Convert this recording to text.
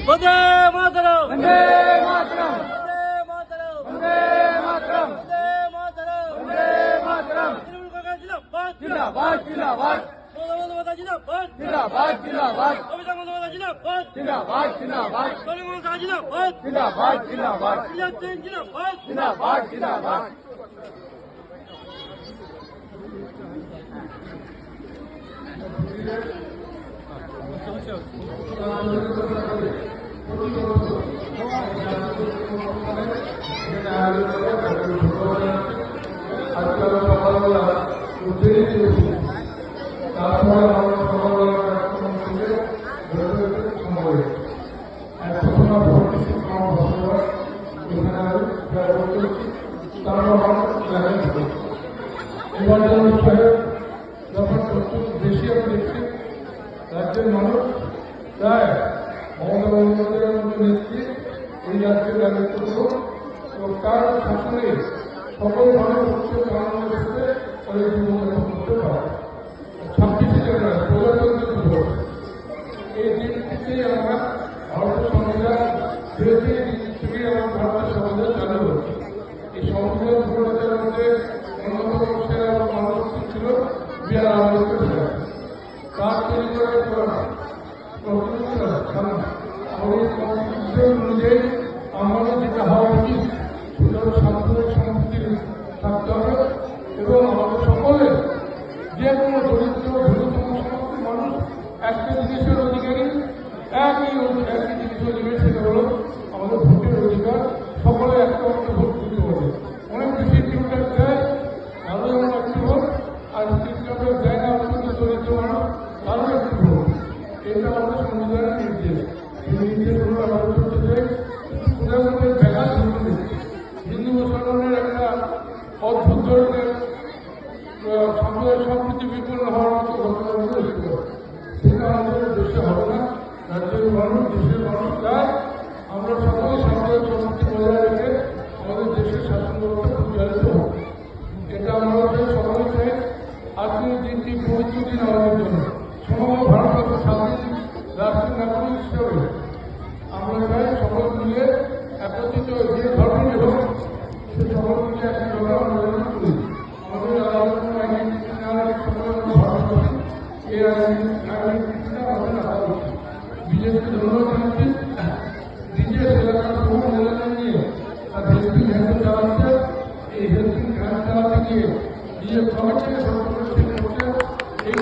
वंदे मातरम वंदे मातरम वंदे मातरम वंदे मातरम वंदे मातरम वंदे मातरम तृणमूल कांग्रेस जिंदाबाद जिंदाबाद जिंदाबाद ममता बंदोपाध्याय जिंदाबाद जिंदाबाद जिंदाबाद अमिताभ बंदोपाध्याय जिंदाबाद जिंदाबाद जिंदाबाद सोनिया गांधी जिंदाबाद जिंदाबाद जिंदाबाद इलियास सिंह जिंदाबाद जिंदाबाद जिंदाबाद আজকাল সকালবেলা উঠেই দিয়েছি, তারপরে আমরা সকালবেলা কার্যক্রম থেকে বেরোতে সময় এখন পরিস্থিতি কম বছর এখানে ব্যবহার করেছি, তারপর আমরা জায়গায় থাকি। এবার যেমন সাহেব যখন প্রচুর বেশি আমি দেখছি রাজ্যের মানুষ প্রায় মমতা বন্দ্যোপাধ্যায়ের মতো নেত্রী এই রাজ্যের রাজত্ব করুন এবং তার শাসনে সকল মানুষ হচ্ছে কারণের সাথে তাদের জীবন করতে পারে। 26শে জানুয়ারি প্রজাতন্ত্রের দিবস, এই দিনটিতেই আমরা ভারতের সংবিধান পেয়েছি, এই দিন থেকেই আমার ভারতের সংবিধান চালু হচ্ছে। এই সংবিধান প্রণেতাদের মধ্যে অন্যতম সেরা মানুষ ছিল বি.আর. আম্বেদকর সাহেব। তার তৈরি করা আমাদের কনস্টিটিউশন অনুযায়ী আমাদের যেটা হওয়া উচিত সেটা হল সাম্প্রদায়িক সম্প্রীতি থাকতে হবে এবং আমাদের সকলের যে কোনো দরিদ্র দরিদ্রতম সমস্ত মানুষ একটা জিনিসের অধিকারী, একই জিনিসের অধিকারী, সেটা হল আমাদের ভোটের অধিকার। সকলে একটা একটা ভোট দিতে হবে। অনেক বেশি কিলোমিটার দেয়, আরও যেমন একটি ভোট, আর কিলোমিটার দেয় না অত্যন্ত দরিদ্র মানুষ, তারও একটি ভোট। এটা আমাদের সংবিধানের নির্দেশ। এই নির্দেশগুলো আমাদের করতে চাই। ওদের মধ্যে ব্যাঘাত ঘটবে। হিন্দু মুসলমানের একটা অদ্ভুত ধরনের সাম্প্রদায়িক সম্প্রীতি বিপন্ন হওয়ার মতো ঘটনা হয়েছিল, সেটা আমাদের দেশে হবে না। রাজ্যের মানুষ, দেশের মানুষ চায় আমরা সকলে সাম্প্রদায়িক সম্প্রীতি বজায় রেখে আমাদের দেশের শাসন ব্যবস্থা পরিচালিত হোক। এটা আমরা চাই, সকলে চাই। আজকের দিনটি পবিত্র দিন আমাদের জন্য। সমগ্র ভারতবর্ষের স্বাধীন রাষ্ট্রের নাগরিক হিসেবে আমরা চাই সকল মিলে একত্রিত যে ধর্মের হোক সে সকল মিলে একটি ধর্ম আন্দোলন করি। আমাদের আলোচনা ভারতবাসী এই আইডেন্টিটিটা আমাদের রাখা উচিত। বিজেপিকে ধন্যবাদ জানাচ্ছি। নিজের এলাকার বহু এলাকা নিয়ে তার হেল্পিং হ্যান্ড চালাচ্ছে। এই হেল্পিং হ্যান্ড চালাতে গিয়ে নিজের সবাই থেকে সরকার করছে এই